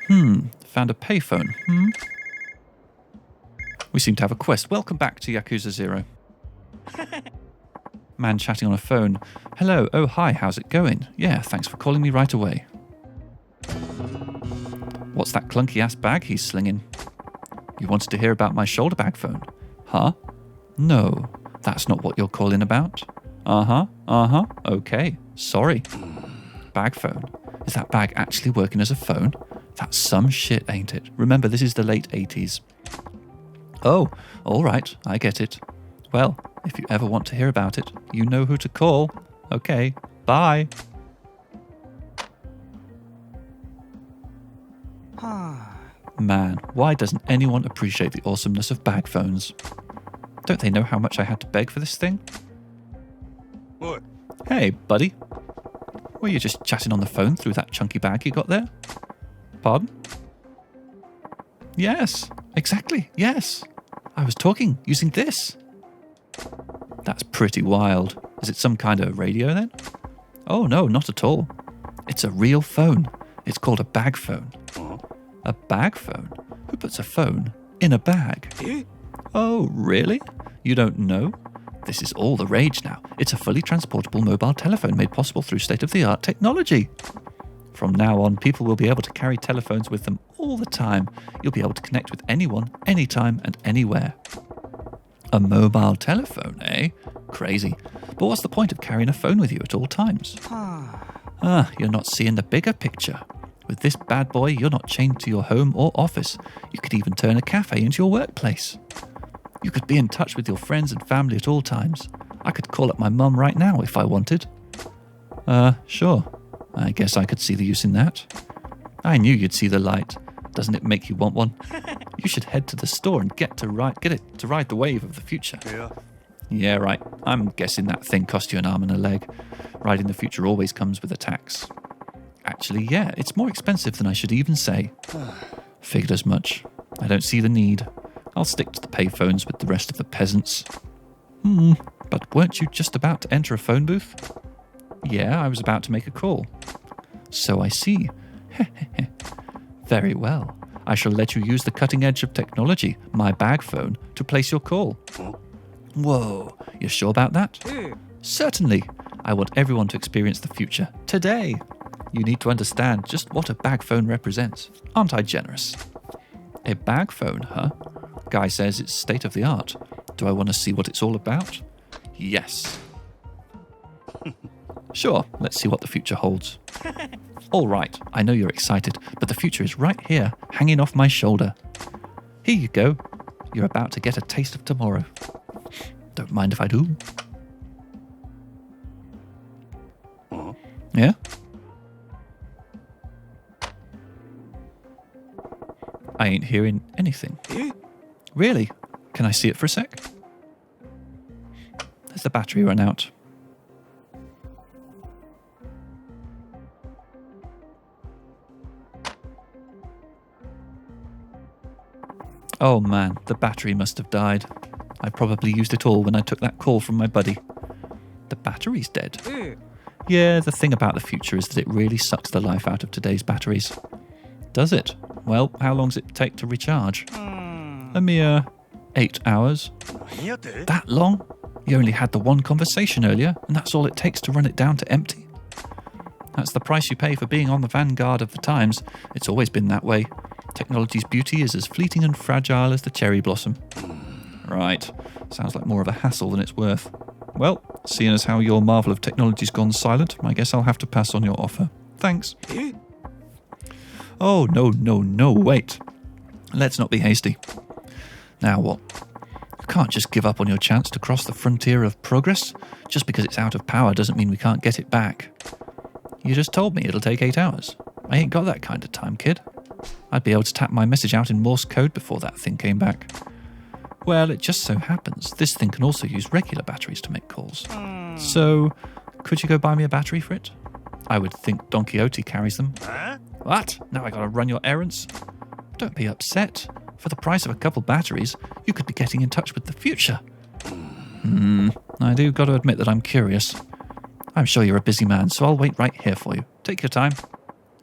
Found a payphone. We seem to have a quest. Welcome back to Yakuza 0. Man chatting on a phone. Hello, oh hi, how's it going? Yeah, thanks for calling me right away. What's that clunky-ass bag he's slinging? You wanted to hear about my shoulder bag phone? Huh? No, that's not what you're calling about. Okay, sorry. Bag phone. Is that bag actually working as a phone? That's some shit, ain't it? Remember, this is the late 80s. Oh, all right, I get it. Well, if you ever want to hear about it, you know who to call. Okay, bye. Man, why doesn't anyone appreciate the awesomeness of bag phones? Don't they know how much I had to beg for this thing? What? Hey, buddy. Were you just chatting on the phone through that chunky bag you got there? Pardon? Yes, exactly, yes. I was talking using this. That's pretty wild. Is it some kind of radio then? Oh no, not at all. It's a real phone. It's called a bag phone. A bag phone? Who puts a phone in a bag? Oh, really? You don't know? This is all the rage now. It's a fully transportable mobile telephone made possible through state-of-the-art technology. From now on, people will be able to carry telephones with them all the time. You'll be able to connect with anyone, anytime, and anywhere. A mobile telephone, eh? Crazy. But what's the point of carrying a phone with you at all times? You're not seeing the bigger picture. With this bad boy, you're not chained to your home or office. You could even turn a cafe into your workplace. You could be in touch with your friends and family at all times. I could call up my mum right now if I wanted. Sure. I guess I could see the use in that. I knew you'd see the light. Doesn't it make you want one? You should head to the store and get it to ride the wave of the future. Yeah, right. I'm guessing that thing cost you an arm and a leg. Riding the future always comes with a tax. Actually, yeah, it's more expensive than I should even say. Figured as much. I don't see the need. I'll stick to the payphones with the rest of the peasants. But weren't you just about to enter a phone booth? Yeah, I was about to make a call. So I see. Very well. I shall let you use the cutting edge of technology, my bag phone, to place your call. Whoa, you're sure about that? Certainly. I want everyone to experience the future today. You need to understand just what a bag phone represents. Aren't I generous? A bag phone, huh? Guy says it's state of the art. Do I want to see what it's all about? Yes. Sure, let's see what the future holds. All right, I know you're excited, but the future is right here, hanging off my shoulder. Here you go. You're about to get a taste of tomorrow. Don't mind if I do. Yeah? I ain't hearing anything. Really? Can I see it for a sec? Has the battery run out? Oh man, the battery must have died. I probably used it all when I took that call from my buddy. The battery's dead. Yeah, the thing about the future is that it really sucks the life out of today's batteries. Does it? Well, how long does it take to recharge? A mere 8 hours. That long? You only had the one conversation earlier, and that's all it takes to run it down to empty. That's the price you pay for being on the vanguard of the times. It's always been that way. Technology's beauty is as fleeting and fragile as the cherry blossom. Right. Sounds like more of a hassle than it's worth. Well, seeing as how your marvel of technology's gone silent, I guess I'll have to pass on your offer. Thanks. Oh, no, wait. Let's not be hasty. Now what? You can't just give up on your chance to cross the frontier of progress. Just because it's out of power doesn't mean we can't get it back. You just told me it'll take 8 hours. I ain't got that kind of time, kid. I'd be able to tap my message out in Morse code before that thing came back. Well, it just so happens this thing can also use regular batteries to make calls. So, could you go buy me a battery for it? I would think Don Quixote carries them. What? Now I gotta run your errands? Don't be upset. For the price of a couple batteries, you could be getting in touch with the future. I do gotta admit that I'm curious. I'm sure you're a busy man, so I'll wait right here for you. Take your time.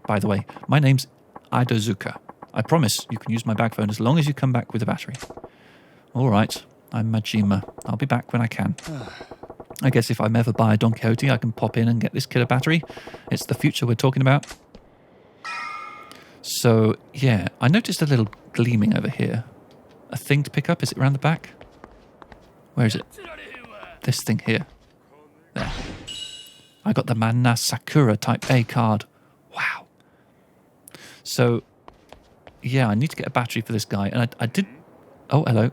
By the way, my name's Idozuka. I promise you can use my bag phone as long as you come back with a battery. All right, I'm Majima. I'll be back when I can. I guess if I ever buy a Don Quixote, I can pop in and get this kid a battery. It's the future we're talking about. So, yeah, I noticed a little gleaming over here. A thing to pick up. Is it around the back? Where is it? This thing here. There. I got the Mana Sakura Type A card. Wow. So, yeah, I need to get a battery for this guy. And I did... Oh, hello.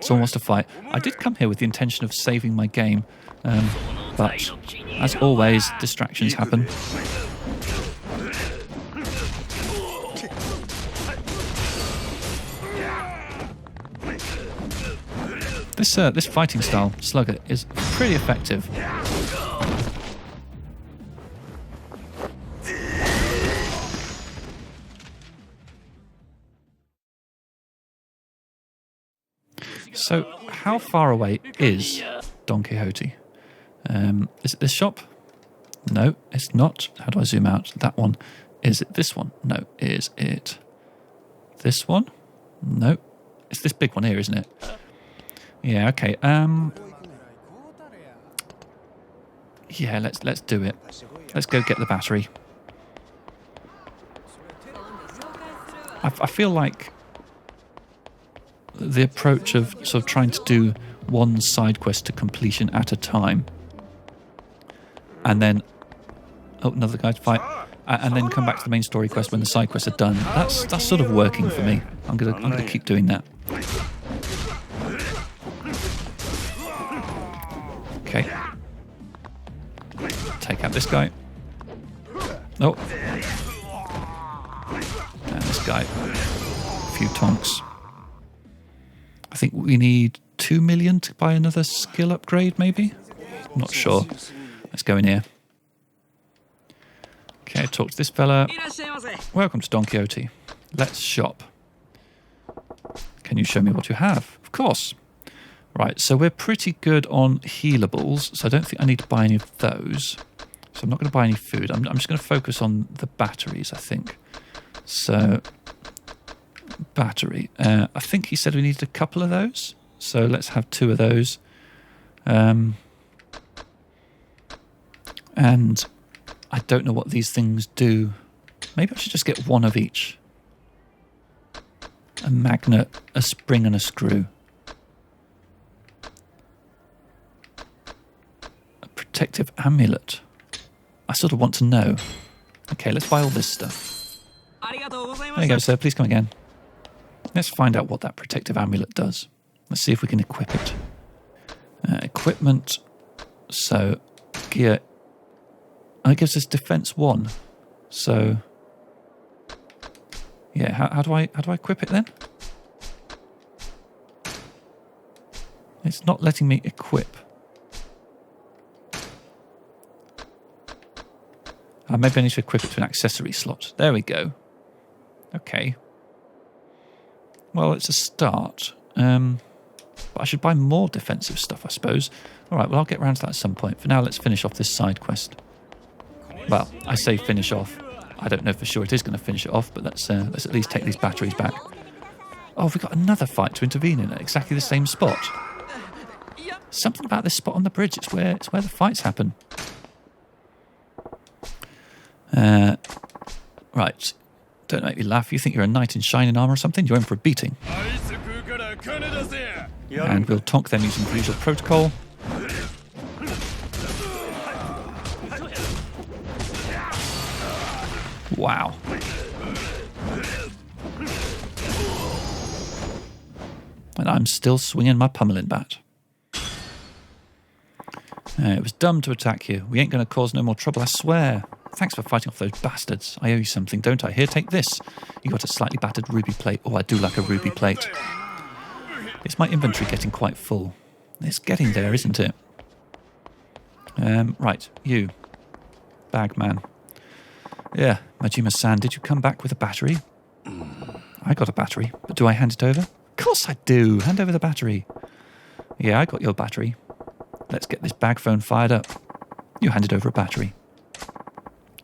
Someone wants to fight. I did come here with the intention of saving my game. But, as always, distractions happen. This fighting style, Slugger, is pretty effective. So, how far away is Don Quixote? Is it this shop? No, it's not. How do I zoom out? That one. Is it this one? No. Is it this one? No. It's this big one here, isn't it? Yeah, okay. Yeah, let's do it. Let's go get the battery. I feel like the approach of sort of trying to do one side quest to completion at a time, and then another guy to fight, and then come back to the main story quest when the side quests are done. That's sort of working for me. I'm gonna keep doing that. Okay. Take out this guy. Oh. And this guy. A few tonks. I think we need 2 million to buy another skill upgrade, maybe? Not sure. Let's go in here. Okay, talk to this fella. Welcome to Don Quixote. Let's shop. Can you show me what you have? Of course. Right, so we're pretty good on healables, so I don't think I need to buy any of those. So I'm not going to buy any food. I'm just going to focus on the batteries, I think. So, battery. I think he said we needed a couple of those. So let's have 2 of those. And I don't know what these things do. Maybe I should just get 1 of each. A magnet, a spring, and a screw. A protective amulet. I sort of want to know. Okay, let's buy all this stuff. There you go, sir. Please come again. Let's find out what that protective amulet does. Let's see if we can equip it. Equipment. So, gear. It gives us defense 1. So, yeah. How do I equip it then? It's not letting me equip. Maybe I need to equip it to an accessory slot. There we go. Okay. Well, it's a start. But I should buy more defensive stuff, I suppose. All right, well, I'll get around to that at some point. For now, let's finish off this side quest. Well, I say finish off. I don't know for sure it is going to finish it off, but let's at least take these batteries back. Oh, we've got another fight to intervene in at exactly the same spot. Something about this spot on the bridge. It's where the fights happen. Right. Don't make me laugh. You think you're a knight in shining armour or something? You're in for a beating. And we'll tonk them using the usual protocol. Wow. And I'm still swinging my pummeling bat. It was dumb to attack you. We ain't going to cause no more trouble, I swear. Thanks for fighting off those bastards. I owe you something, don't I? Here, take this. You got a slightly battered ruby plate. Oh, I do like a ruby plate. Is my inventory getting quite full? It's getting there, isn't it? Right, you. Bagman. Yeah, Majima-san, did you come back with a battery? I got a battery, but do I hand it over? Of course I do. Hand over the battery. Yeah, I got your battery. Let's get this bag phone fired up. You handed over a battery.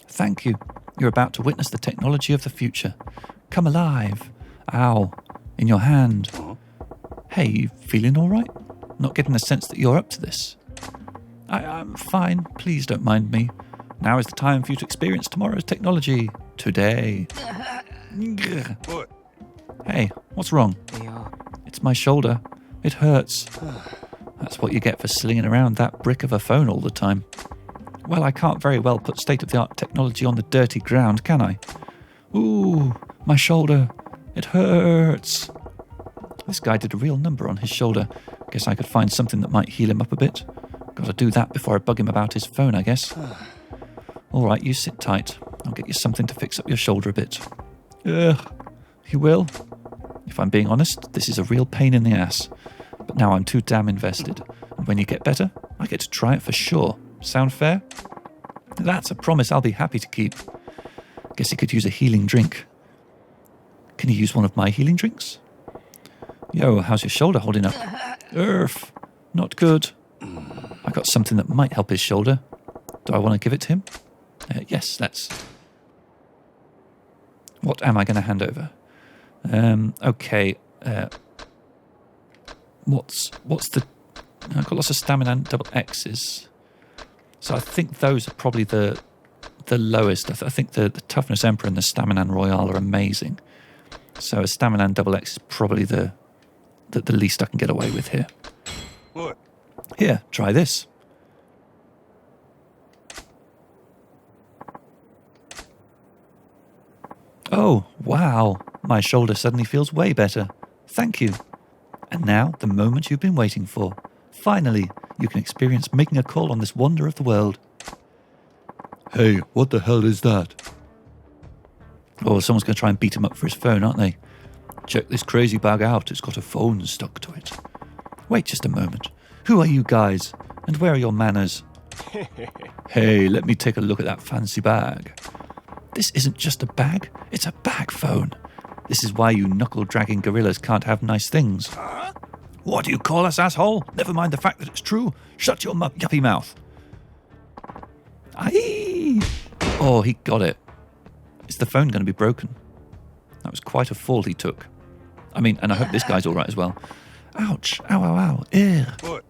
Thank you. You're about to witness the technology of the future. Come alive. Ow. In your hand. Hey, you feeling all right? Not getting the sense that you're up to this. I'm fine. Please don't mind me. Now is the time for you to experience tomorrow's technology. Today. What? Hey, what's wrong? It's my shoulder. It hurts. That's what you get for slinging around that brick of a phone all the time. Well, I can't very well put state-of-the-art technology on the dirty ground, can I? Ooh, my shoulder. It hurts. This guy did a real number on his shoulder. Guess I could find something that might heal him up a bit. Gotta do that before I bug him about his phone, I guess. All right, you sit tight. I'll get you something to fix up your shoulder a bit. Ugh, you will? If I'm being honest, this is a real pain in the ass. But now I'm too damn invested. And when you get better, I get to try it for sure. Sound fair? That's a promise I'll be happy to keep. Guess you could use a healing drink. Can you use one of my healing drinks? Yo, how's your shoulder holding up? Earth, not good. I got something that might help his shoulder. Do I want to give it to him? Yes, let's. What am I going to hand over? Okay. What's the? I've got lots of stamina and double X's. So I think those are probably the lowest. I think the Toughness Emperor and the Stamina Royale are amazing. So a Stamina and double X is probably the least I can get away with here. What? Here, try this. Oh, wow. My shoulder suddenly feels way better. Thank you. And now, the moment you've been waiting for. Finally, you can experience making a call on this wonder of the world. Hey, what the hell is that? Oh, someone's going to try and beat him up for his phone, aren't they? Check this crazy bag out. It's got a phone stuck to it. Wait just a moment. Who are you guys? And where are your manners? Hey, let me take a look at that fancy bag. This isn't just a bag. It's a bag phone. This is why you knuckle-dragging gorillas can't have nice things. What do you call us, asshole? Never mind the fact that it's true. Shut your yuppie mouth. Aye! Oh, he got it. Is the phone going to be broken? That was quite a fall he took. I mean, and I hope this guy's all right as well. Ouch. Ow, ow, ow. Ew. What?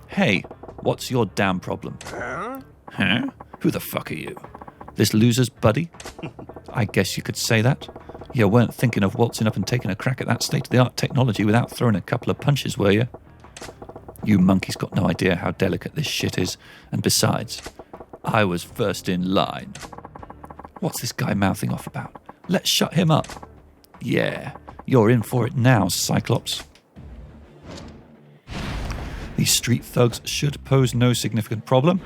Hey, what's your damn problem? Huh? Who the fuck are you? This loser's buddy? I guess you could say that. You weren't thinking of waltzing up and taking a crack at that state-of-the-art technology without throwing a couple of punches, were you? You monkey's got no idea how delicate this shit is. And besides, I was first in line. What's this guy mouthing off about? Let's shut him up. Yeah, you're in for it now, Cyclops. These street thugs should pose no significant problem.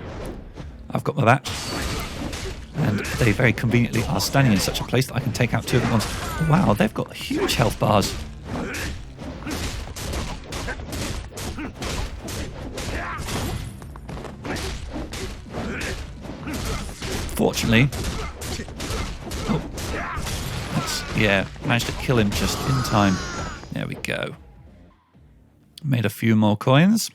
I've got my bat. And they very conveniently are standing in such a place that I can take out two of them at once. Wow, they've got huge health bars. Fortunately, managed to kill him just in time. There we go. Made a few more coins.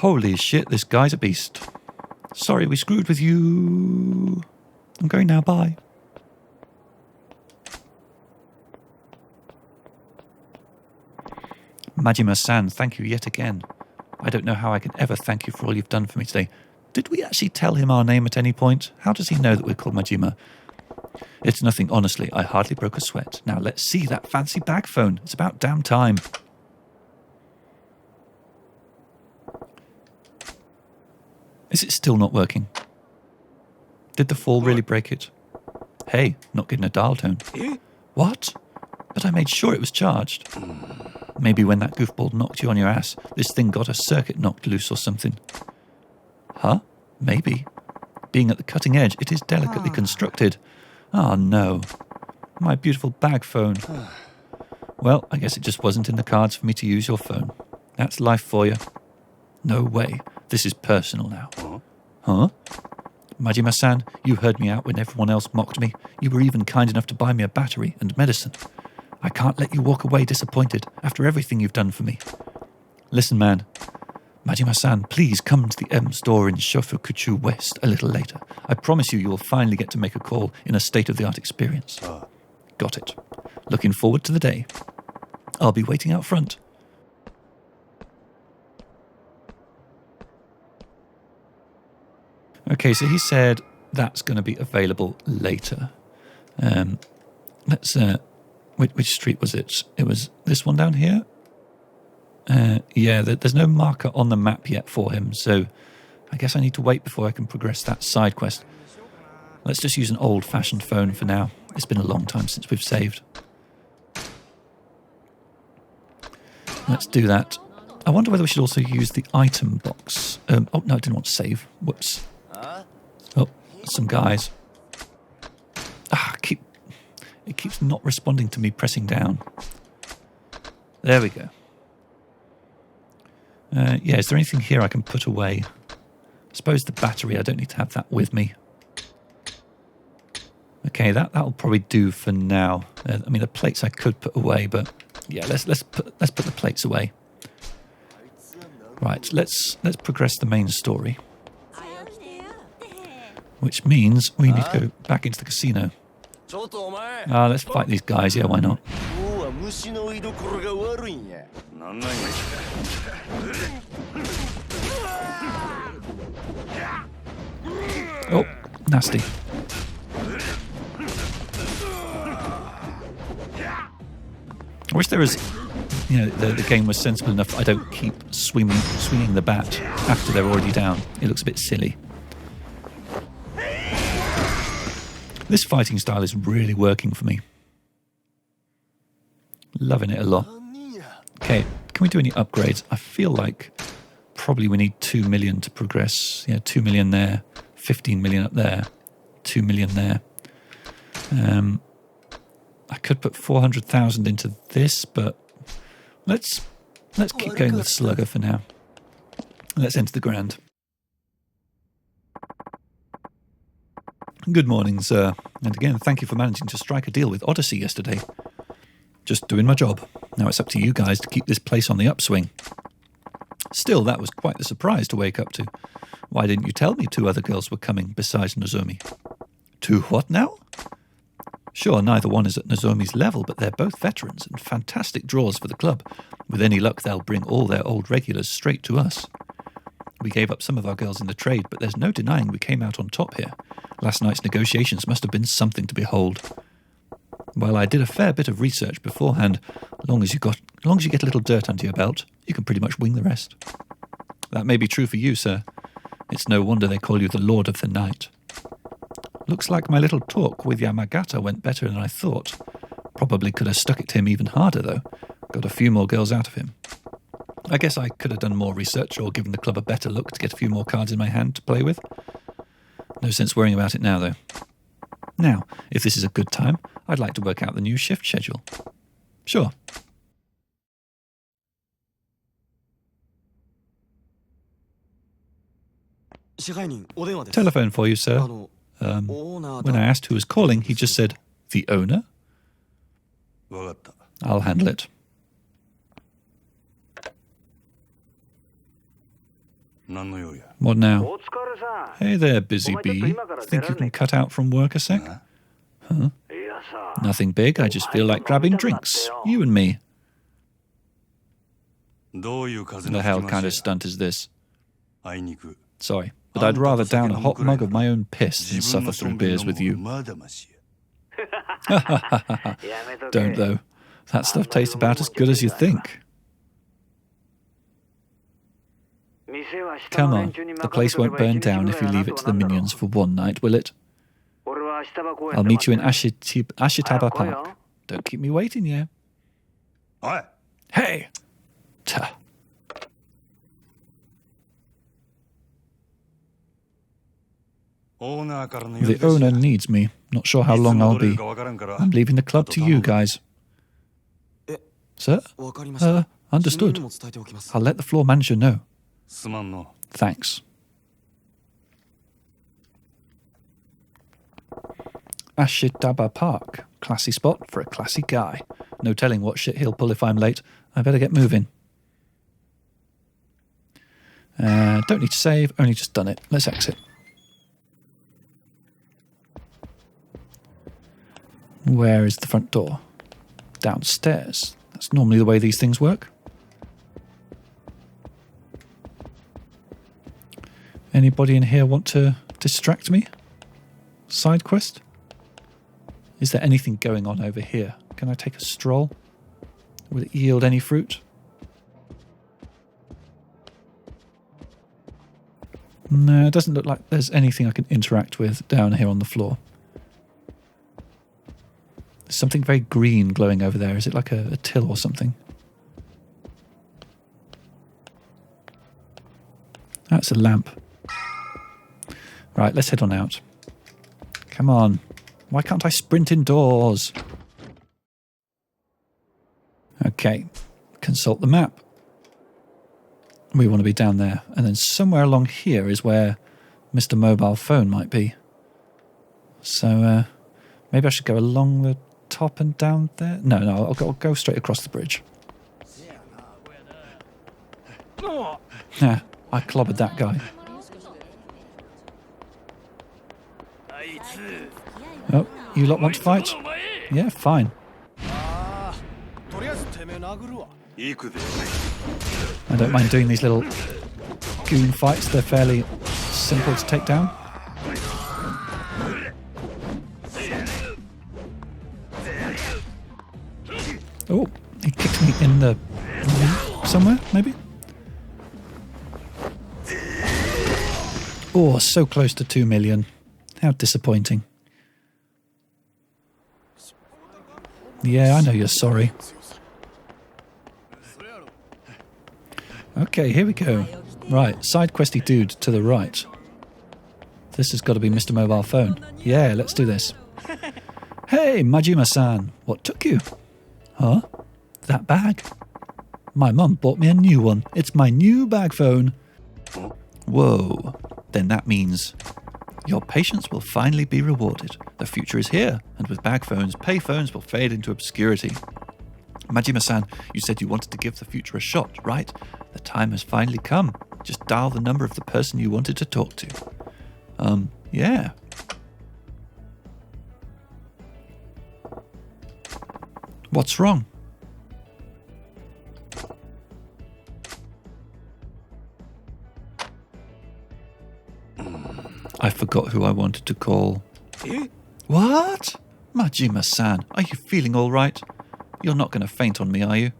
Holy shit, this guy's a beast. Sorry, we screwed with you. I'm going now, bye. Majima-san, thank you yet again. I don't know how I can ever thank you for all you've done for me today. Did we actually tell him our name at any point? How does he know that we're called Majima? It's nothing, honestly. I hardly broke a sweat. Now let's see that fancy bag phone. It's about damn time. Is it still not working? Did the fall really break it? Hey, not getting a dial tone. What? But I made sure it was charged. Maybe when that goofball knocked you on your ass, this thing got a circuit knocked loose or something. Huh? Maybe. Being at the cutting edge, it is delicately constructed. Ah, no. My beautiful bag phone. Well, I guess it just wasn't in the cards for me to use your phone. That's life for you. No way. This is personal now. Huh? Majima-san, you heard me out when everyone else mocked me. You were even kind enough to buy me a battery and medicine. I can't let you walk away disappointed after everything you've done for me. Listen, man. Majima-san, please come to the M store in Shofukuchu West a little later. I promise you will finally get to make a call in a state-of-the-art experience. Got it. Looking forward to the day. I'll be waiting out front. Okay, so he said that's going to be available later. Which street was it? It was this one down here? Yeah, there's no marker on the map yet for him, so I guess I need to wait before I can progress that side quest. Let's just use an old-fashioned phone for now. It's been a long time since we've saved. Let's do that. I wonder whether we should also use the item box. Oh, no, I didn't want to save. Whoops. Oh, some guys. It keeps not responding to me pressing down. There we go. Yeah, is there anything here I can put away? I suppose the battery, I don't need to have that with me. Okay, that'll probably do for now. I mean, the plates I could put away, but yeah, let's put the plates away. Right, let's progress the main story. Which means we need to go back into the casino. Let's fight these guys, yeah, why not? Oh, nasty. I wish there was, the game was sensible enough I don't keep swinging the bat after they're already down. It looks a bit silly. This fighting style is really working for me. Loving it a lot. Okay, can we do any upgrades? I feel like probably we need 2 million to progress. Yeah, 2 million there, 15 million up there, 2 million there. I could put 400,000 into this, but let's keep going with Slugger for now. Let's enter the Grand. Good morning, sir. And again, thank you for managing to strike a deal with Odyssey yesterday. Just doing my job. Now it's up to you guys to keep this place on the upswing. Still, that was quite the surprise to wake up to. Why didn't you tell me 2 other girls were coming besides Nozomi? 2 what now? Sure, neither one is at Nozomi's level, but they're both veterans and fantastic draws for the club. With any luck, they'll bring all their old regulars straight to us. We gave up some of our girls in the trade, but there's no denying we came out on top here. Last night's negotiations must have been something to behold. Well, I did a fair bit of research beforehand. As long as you get a little dirt under your belt, you can pretty much wing the rest. That may be true for you, sir. It's no wonder they call you the Lord of the Night. Looks like my little talk with Yamagata went better than I thought. Probably could have stuck it to him even harder, though. Got a few more girls out of him. I guess I could have done more research or given the club a better look to get a few more cards in my hand to play with. No sense worrying about it now, though. Now, if this is a good time, I'd like to work out the new shift schedule. Sure. Telephone for you, sir. When I asked who was calling, he just said, "The owner?" I'll handle it. What now? Hey there, busy bee. Think you can cut out from work a sec? Huh? Nothing big, I just feel like grabbing drinks. You and me. The hell kind of stunt is this? Sorry, but I'd rather down a hot mug of my own piss than suffer through beers with you. Don't though. That stuff tastes about as good as you think. Come on, the place won't burn down if you leave it to the minions for one night, will it? I'll meet you in Ashitaba Park. Don't keep me waiting, yeah? Hey! Tuh. The owner needs me. Not sure how long I'll be. I'm leaving the club to you guys. Sir? Understood. I'll let the floor manager know. Thanks. Ashitaba Park. Classy spot for a classy guy. No telling what shit he'll pull if I'm late. I better get moving. Don't need to save, only just done it. Let's exit. Where is the front door? Downstairs. That's normally the way these things work. Anybody in here want to distract me? Side quest? Is there anything going on over here? Can I take a stroll? Will it yield any fruit? No, it doesn't look like there's anything I can interact with down here on the floor. There's something very green glowing over there. Is it like a till or something? That's a lamp. Right, let's head on out. Come on. Why can't I sprint indoors? Okay. Consult the map. We want to be down there. And then somewhere along here is where Mr. Mobile Phone might be. So maybe I should go along the top and down there? No, I'll go straight across the bridge. Nah, I clobbered that guy. Oh, you lot want to fight? Yeah, fine. I don't mind doing these little goon fights. They're fairly simple to take down. Oh, he kicked me in the... somewhere, maybe? Oh, so close to 2 million. How disappointing. Yeah, I know you're sorry. Okay, here we go. Right, side questy dude to the right. This has got to be Mr. Mobile Phone. Yeah, let's do this. Hey, Majima-san, what took you? Huh? That bag? My mum bought me a new one. It's my new bag phone. Whoa. Then that means your patience will finally be rewarded. The future is here, and with bag phones, pay phones will fade into obscurity. Majima-san, you said you wanted to give the future a shot, right? The time has finally come. Just dial the number of the person you wanted to talk to. Yeah. What's wrong? I forgot who I wanted to call. What? Majima-san, are you feeling all right? You're not going to faint on me, are you?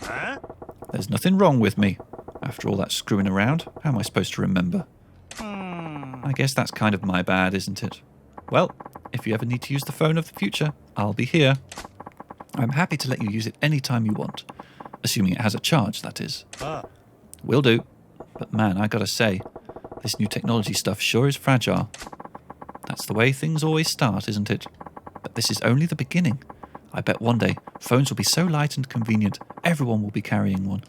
Huh? There's nothing wrong with me. After all that screwing around, how am I supposed to remember? I guess that's kind of my bad, isn't it? Well, if you ever need to use the phone of the future, I'll be here. I'm happy to let you use it any time you want. Assuming it has a charge, that is. Will do. But man, I gotta say, this new technology stuff sure is fragile. That's the way things always start, isn't it? But this is only the beginning. I bet one day phones will be so light and convenient, everyone will be carrying one.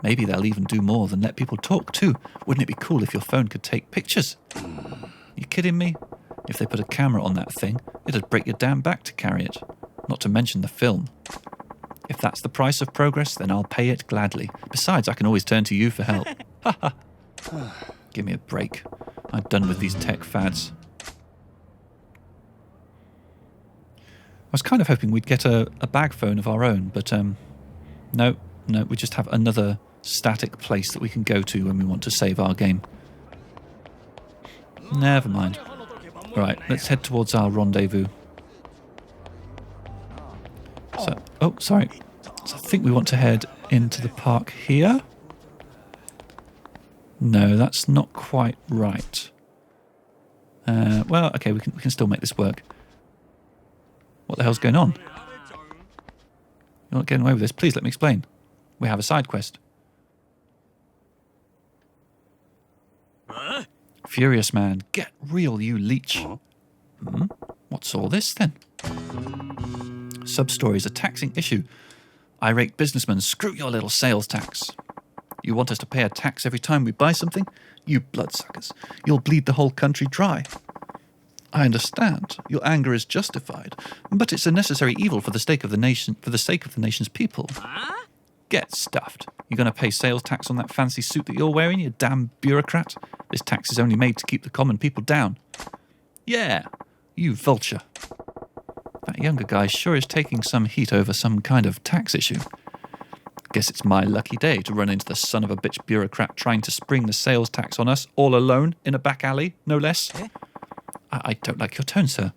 Maybe they'll even do more than let people talk too. Wouldn't it be cool if your phone could take pictures? You kidding me? If they put a camera on that thing, it'd break your damn back to carry it. Not to mention the film. If that's the price of progress, then I'll pay it gladly. Besides, I can always turn to you for help. Ha ha. Give me a break. I'm done with these tech fads. I was kind of hoping we'd get a bag phone of our own, but no, we just have another static place that we can go to when we want to save our game. Never mind. Right, let's head towards our rendezvous. Sorry. So I think we want to head into the park here. No, that's not quite right. Well, okay, we can still make this work. What the hell's going on? You're not getting away with this. Please let me explain. We have a side quest. Huh? Furious man, get real, you leech. What's all this then? Substories, a taxing issue. Irate businessman, screw your little sales tax. You want us to pay a tax every time we buy something? You bloodsuckers. You'll bleed the whole country dry. I understand. Your anger is justified, but it's a necessary evil for the sake of the nation, for the sake of the nation's people. Get stuffed. You're going to pay sales tax on that fancy suit that you're wearing, you damn bureaucrat? This tax is only made to keep the common people down. Yeah, you vulture. That younger guy sure is taking some heat over some kind of tax issue. Guess it's my lucky day to run into the son of a bitch bureaucrat trying to spring the sales tax on us all alone in a back alley, no less. I don't like your tone, sir.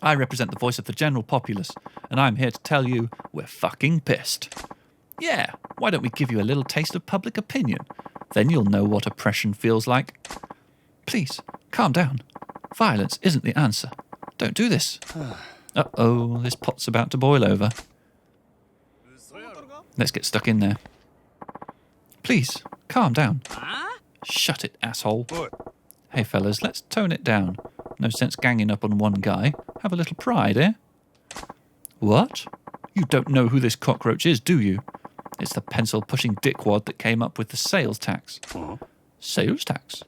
I represent the voice of the general populace, and I'm here to tell you we're fucking pissed. Yeah, why don't we give you a little taste of public opinion? Then you'll know what oppression feels like. Please, calm down. Violence isn't the answer. Don't do this. Uh-oh, this pot's about to boil over. Let's get stuck in there. Please, calm down. Shut it, asshole. What? Hey, fellas, let's tone it down. No sense ganging up on one guy. Have a little pride, eh? What? You don't know who this cockroach is, do you? It's the pencil-pushing dickwad that came up with the sales tax. Sales tax?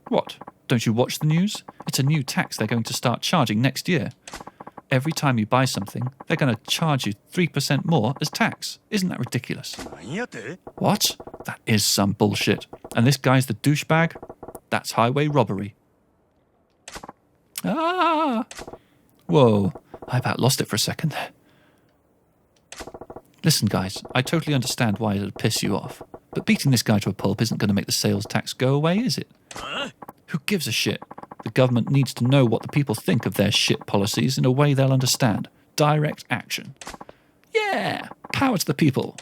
What? Don't you watch the news? It's a new tax they're going to start charging next year. Every time you buy something, they're going to charge you 3% more as tax. Isn't that ridiculous? What? That is some bullshit. And this guy's the douchebag? That's highway robbery. Ah! Whoa, I about lost it for a second there. Listen, guys, I totally understand why it'd piss you off. But beating this guy to a pulp isn't going to make the sales tax go away, is it? Who gives a shit? The government needs to know what the people think of their shit policies in a way they'll understand. Direct action. Yeah! Power to the people.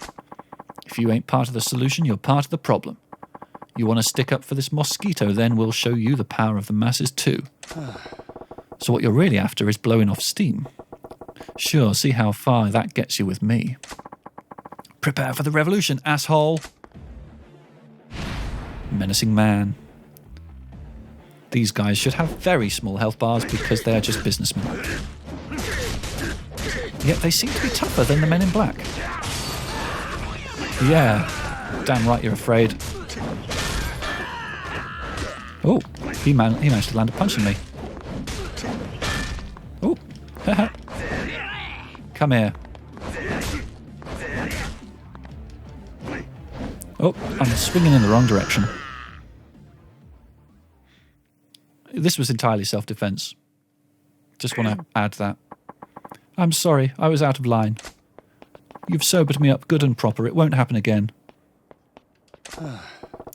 If you ain't part of the solution, you're part of the problem. You want to stick up for this mosquito, then we'll show you the power of the masses too. So what you're really after is blowing off steam. Sure, see how far that gets you with me. Prepare for the revolution, asshole! Menacing man. These guys should have very small health bars because they are just businessmen. Yet they seem to be tougher than the men in black. Yeah, damn right you're afraid. Oh, he managed to land a punch on me. Oh, haha. Come here. Oh, I'm swinging in the wrong direction. This was entirely self-defense. Just want to add that. I'm sorry, I was out of line. You've sobered me up good and proper. It won't happen again.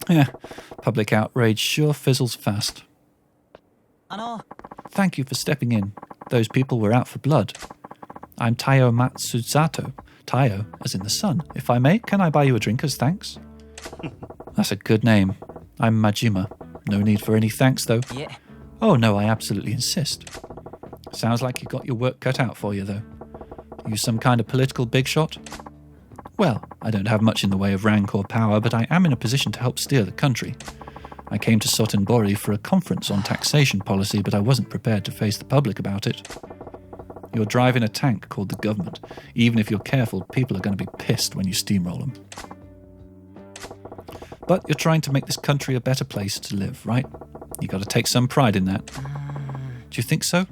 Yeah, public outrage sure fizzles fast. Thank you for stepping in. Those people were out for blood. I'm Taiyo Matsuzato. Taiyo, as in the sun. If I may, can I buy you a drink as thanks? That's a good name. I'm Majima. No need for any thanks, though. Yeah. Oh, no, I absolutely insist. Sounds like you got your work cut out for you, though. You some kind of political big shot? Well, I don't have much in the way of rank or power, but I am in a position to help steer the country. I came to Sotenbori for a conference on taxation policy, but I wasn't prepared to face the public about it. You're driving a tank called the government. Even if you're careful, people are going to be pissed when you steamroll them. But you're trying to make this country a better place to live, right? You got to take some pride in that. Do you think so?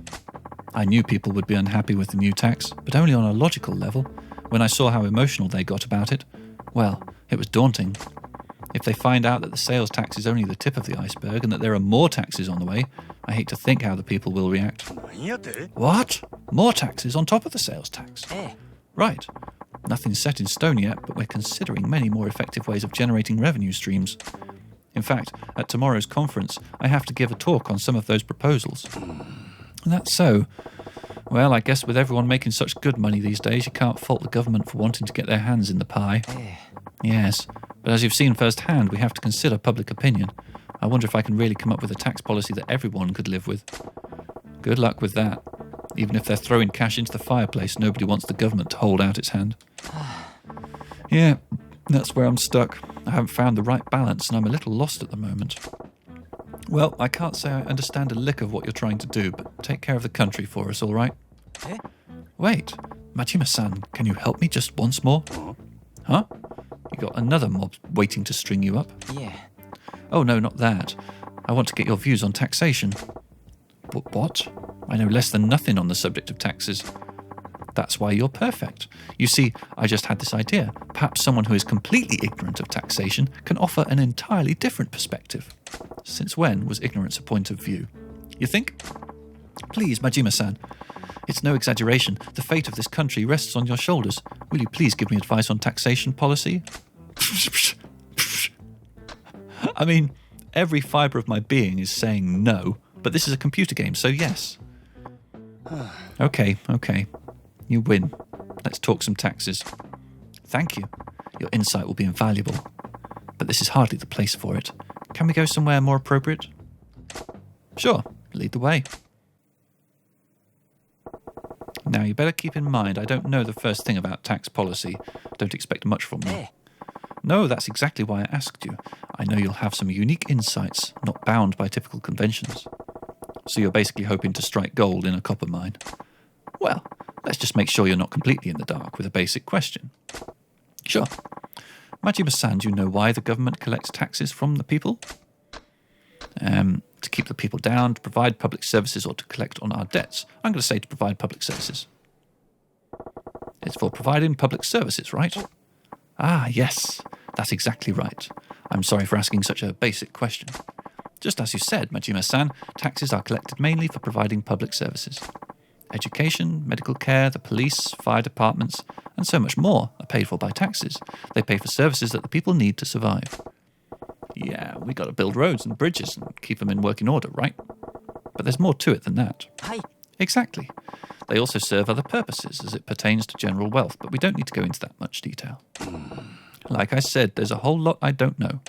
I knew people would be unhappy with the new tax, but only on a logical level. When I saw how emotional they got about it, well, it was daunting. If they find out that the sales tax is only the tip of the iceberg and that there are more taxes on the way, I hate to think how the people will react. What? More taxes on top of the sales tax? Right. Nothing's set in stone yet, but we're considering many more effective ways of generating revenue streams. In fact, at tomorrow's conference, I have to give a talk on some of those proposals. That's so. Well, I guess with everyone making such good money these days, you can't fault the government for wanting to get their hands in the pie. Yes, but as you've seen firsthand, we have to consider public opinion. I wonder if I can really come up with a tax policy that everyone could live with. Good luck with that. Even if they're throwing cash into the fireplace, nobody wants the government to hold out its hand. Yeah, that's where I'm stuck. I haven't found the right balance and I'm a little lost at the moment. Well, I can't say I understand a lick of what you're trying to do, but take care of the country for us, all right? Wait, Majima-san, can you help me just once more? Huh? You got another mob waiting to string you up? Yeah. Oh, no, not that. I want to get your views on taxation. What? I know less than nothing on the subject of taxes. That's why you're perfect. You see, I just had this idea. Perhaps someone who is completely ignorant of taxation can offer an entirely different perspective. Since when was ignorance a point of view? You think? Please, Majima-san. It's no exaggeration. The fate of this country rests on your shoulders. Will you please give me advice on taxation policy? I mean, every fibre of my being is saying no, but this is a computer game, so yes. Okay. You win. Let's talk some taxes. Thank you. Your insight will be invaluable. But this is hardly the place for it. Can we go somewhere more appropriate? Sure. Lead the way. Now, you better keep in mind, I don't know the first thing about tax policy. Don't expect much from me. No, that's exactly why I asked you. I know you'll have some unique insights, not bound by typical conventions. So you're basically hoping to strike gold in a copper mine. Well, let's just make sure you're not completely in the dark with a basic question. Sure. Majima-san, do you know why the government collects taxes from the people? To keep the people down, to provide public services, or to collect on our debts? I'm going to say to provide public services. It's for providing public services, right? Ah, yes, that's exactly right. I'm sorry for asking such a basic question. Just as you said, Majima-san, taxes are collected mainly for providing public services. Education, medical care, the police, fire departments, and so much more are paid for by taxes. They pay for services that the people need to survive. Yeah, we got to build roads and bridges and keep them in working order, right? But there's more to it than that. Exactly. They also serve other purposes as it pertains to general wealth, but we don't need to go into that much detail. Like I said, there's a whole lot I don't know.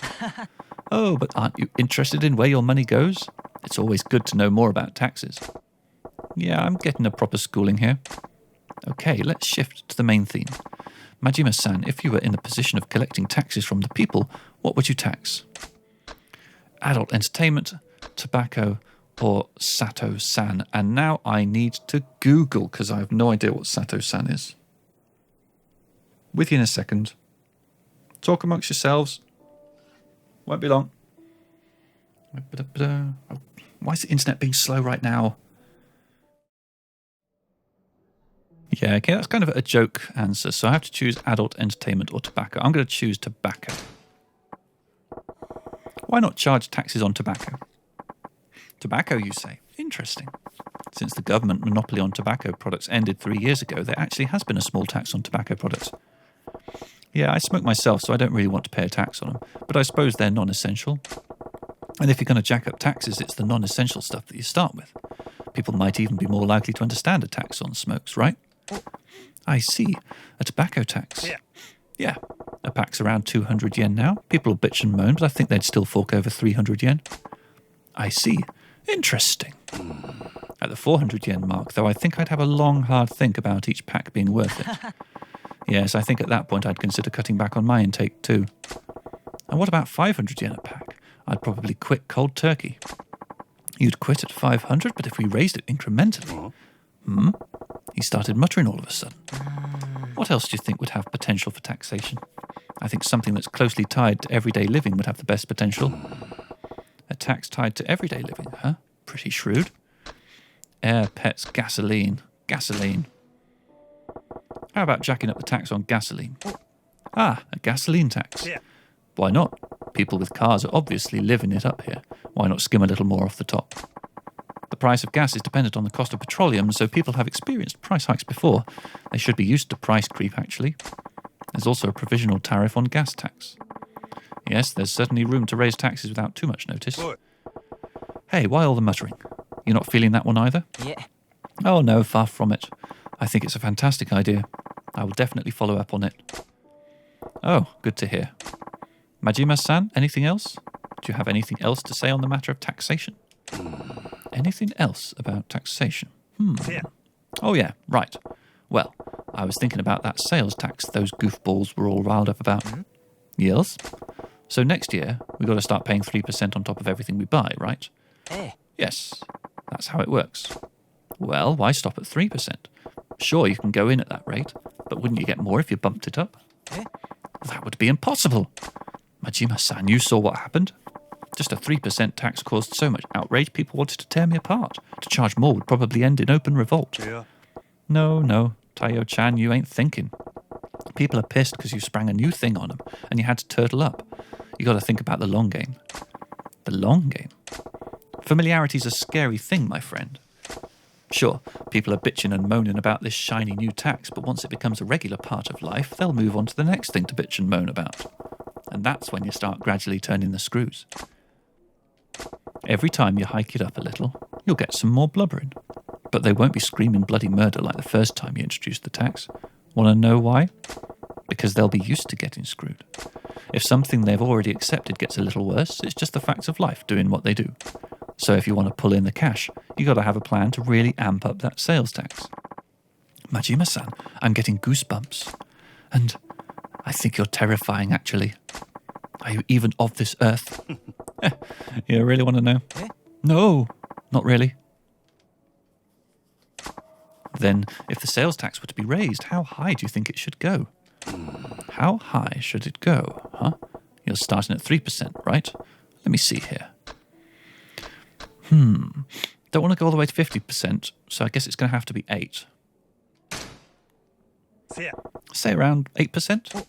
Oh, but aren't you interested in where your money goes? It's always good to know more about taxes. Yeah, I'm getting a proper schooling here. Okay, let's shift to the main theme. Majima-san, if you were in the position of collecting taxes from the people, what would you tax? Adult entertainment, tobacco, or Sato-san? And now I need to Google because I have no idea what Sato-san is. With you in a second. Talk amongst yourselves. Won't be long. Why is the internet being slow right now? Yeah, okay, that's kind of a joke answer. So I have to choose adult entertainment or tobacco. I'm going to choose tobacco. Why not charge taxes on tobacco? Tobacco, you say? Interesting. Since the government monopoly on tobacco products ended 3 years ago, there actually has been a small tax on tobacco products. Yeah, I smoke myself, so I don't really want to pay a tax on them, but I suppose they're non-essential. And if you're going to jack up taxes, it's the non-essential stuff that you start with. People might even be more likely to understand a tax on smokes, right? I see. A tobacco tax. Yeah. A pack's around 200 yen now. People will bitch and moan, but I think they'd still fork over 300 yen. I see. Interesting. At the 400 yen mark, though, I think I'd have a long, hard think about each pack being worth it. Yes, I think at that point I'd consider cutting back on my intake too. And what about 500 yen a pack? I'd probably quit cold turkey. You'd quit at 500, but if we raised it incrementally... He started muttering all of a sudden. What else do you think would have potential for taxation? I think something that's closely tied to everyday living would have the best potential. A tax tied to everyday living, huh? Pretty shrewd. Air, pets, gasoline. Gasoline. How about jacking up the tax on gasoline? Ah, a gasoline tax. Yeah. Why not? People with cars are obviously living it up here. Why not skim a little more off the top? The price of gas is dependent on the cost of petroleum, so people have experienced price hikes before. They should be used to price creep, actually. There's also a provisional tariff on gas tax. Yes, there's certainly room to raise taxes without too much notice. Good. Hey, why all the muttering? You're not feeling that one either? Yeah. Oh no, far from it. I think it's a fantastic idea. I will definitely follow up on it. Oh, good to hear. Majima-san, anything else? Do you have anything else to say on the matter of taxation? Anything else about taxation? Yeah. Oh yeah, right. Well, I was thinking about that sales tax those goofballs were all riled up about. Yes? So next year, we've got to start paying 3% on top of everything we buy, right? Yes, that's how it works. Well, why stop at 3%? Sure, you can go in at that rate, but wouldn't you get more if you bumped it up? That would be impossible. Majima-san, you saw what happened. Just a 3% tax caused so much outrage, people wanted to tear me apart. To charge more would probably end in open revolt. Yeah. No, Taiyo-chan, you ain't thinking. People are pissed because you sprang a new thing on them and you had to turtle up. You got to think about the long game. The long game? Familiarity's a scary thing, my friend. Sure, people are bitching and moaning about this shiny new tax, but once it becomes a regular part of life, they'll move on to the next thing to bitch and moan about. And that's when you start gradually turning the screws. Every time you hike it up a little, you'll get some more blubbering. But they won't be screaming bloody murder like the first time you introduced the tax. Want to know why? Because they'll be used to getting screwed. If something they've already accepted gets a little worse, it's just the facts of life doing what they do. So if you want to pull in the cash, you got to have a plan to really amp up that sales tax. Majima-san, I'm getting goosebumps. And I think you're terrifying, actually. Are you even of this earth? You really want to know? No, not really. Then, if the sales tax were to be raised, how high do you think it should go? How high should it go, huh? You're starting at 3%, right? Let me see here. Don't want to go all the way to 50%, so I guess it's going to have to be 8. Say around 8%?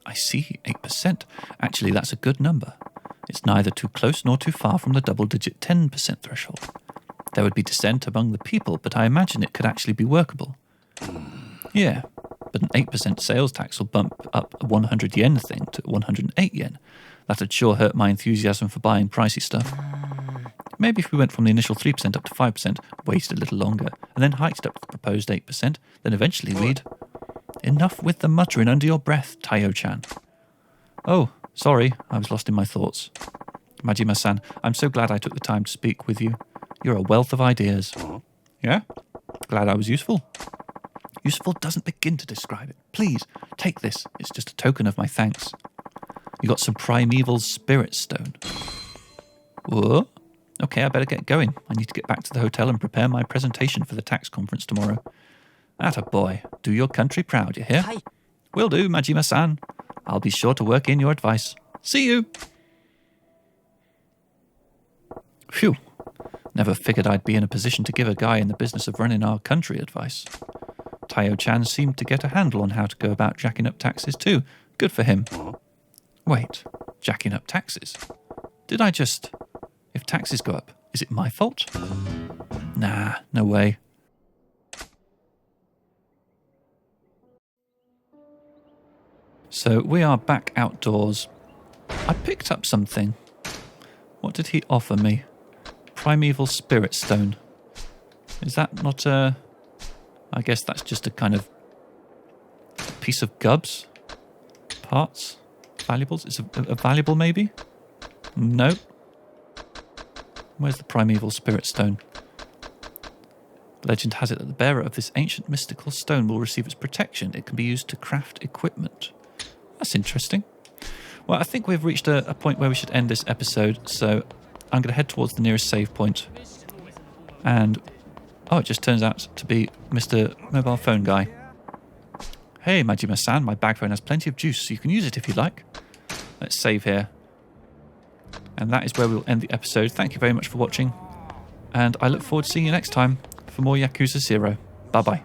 I see, 8%. Actually, that's a good number. It's neither too close nor too far from the double-digit 10% threshold. There would be dissent among the people, but I imagine it could actually be workable. Yeah, but an 8% sales tax will bump up a 100 yen thing to 108 yen. That'd sure hurt my enthusiasm for buying pricey stuff. Maybe if we went from the initial 3% up to 5%, waited a little longer, and then hiked up to the proposed 8%, then eventually we'd... Enough with the muttering under your breath, Taiyo-chan. Oh, sorry, I was lost in my thoughts. Majima-san, I'm so glad I took the time to speak with you. You're a wealth of ideas. Yeah? Glad I was useful. Useful doesn't begin to describe it. Please, take this. It's just a token of my thanks. You got some Primeval spirit stone. Whoa. Okay, I better get going. I need to get back to the hotel and prepare my presentation for the tax conference tomorrow. Atta boy, do your country proud, you hear? Hi. Will do, Majima-san. I'll be sure to work in your advice. See you. Phew. Never figured I'd be in a position to give a guy in the business of running our country advice. Taiyo-chan seemed to get a handle on how to go about jacking up taxes too. Good for him. Wait, jacking up taxes? Did I just... If taxes go up, is it my fault? Nah, no way. So we are back outdoors. I picked up something. What did he offer me? Primeval spirit stone. Is that not a... I guess that's just a kind of piece of gubs? Parts? Valuables? It's a valuable maybe? No. Where's the primeval spirit stone? Legend has it that the bearer of this ancient mystical stone will receive its protection. It can be used to craft equipment. That's interesting. Well, I think we've reached a point where we should end this episode, so I'm going to head towards the nearest save point. And, oh, it just turns out to be Mr. Mobile Phone Guy. Hey, Majima-san, my bag phone has plenty of juice, so you can use it if you like. Let's save here. And that is where we'll end the episode. Thank you very much for watching. And I look forward to seeing you next time for more Yakuza 0. Bye-bye.